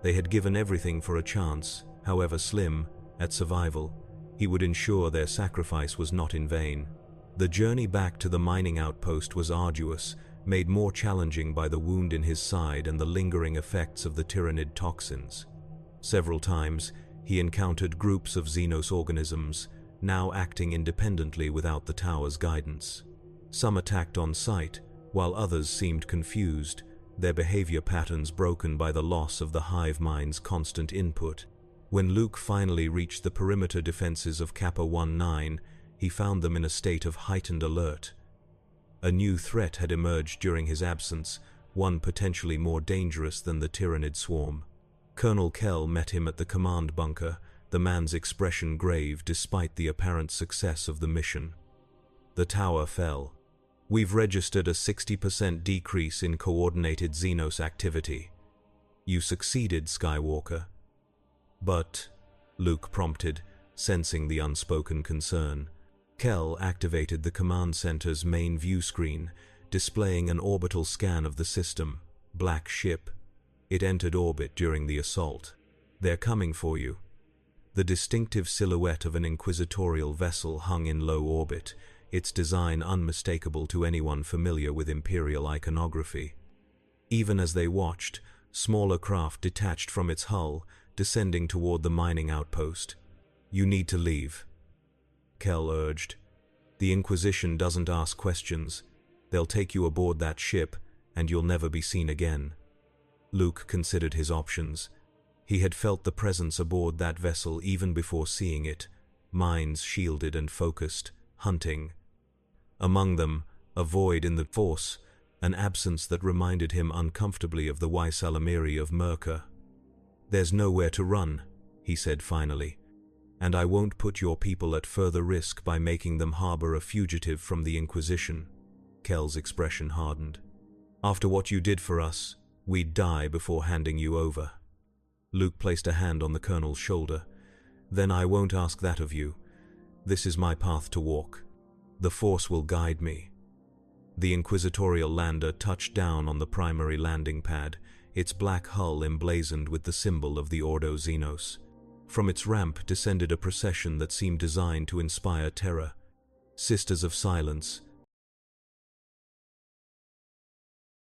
They had given everything for a chance, however slim, at survival. He would ensure their sacrifice was not in vain. The journey back to the mining outpost was arduous, made more challenging by the wound in his side and the lingering effects of the Tyranid toxins. Several times, he encountered groups of Xenos organisms, now acting independently without the tower's guidance. Some attacked on sight, while others seemed confused, their behavior patterns broken by the loss of the hive mind's constant input. When Luke finally reached the perimeter defenses of Kappa 19, he found them in a state of heightened alert. A new threat had emerged during his absence, one potentially more dangerous than the Tyranid swarm. Colonel Kell met him at the command bunker, the man's expression grave despite the apparent success of the mission. The tower fell. We've registered a 60% decrease in coordinated Xenos activity. You succeeded, Skywalker. But, Luke prompted, sensing the unspoken concern. Kell activated the command center's main view screen, displaying an orbital scan of the system. Black ship. It entered orbit during the assault. They're coming for you. The distinctive silhouette of an inquisitorial vessel hung in low orbit, its design unmistakable to anyone familiar with Imperial iconography. Even as they watched, smaller craft detached from its hull, descending toward the mining outpost. You need to leave, Kell urged. The Inquisition doesn't ask questions. They'll take you aboard that ship, and you'll never be seen again. Luke considered his options. He had felt the presence aboard that vessel even before seeing it, minds shielded and focused, hunting. Among them, a void in the Force, an absence that reminded him uncomfortably of the Ysalamiri of Merca. There's nowhere to run, he said finally, and I won't put your people at further risk by making them harbor a fugitive from the Inquisition. Kell's expression hardened. After what you did for us, we'd die before handing you over. Luke placed a hand on the colonel's shoulder. Then I won't ask that of you. This is my path to walk. The Force will guide me. The inquisitorial lander touched down on the primary landing pad, its black hull emblazoned with the symbol of the Ordo Xenos. From its ramp descended a procession that seemed designed to inspire terror. Sisters of Silence,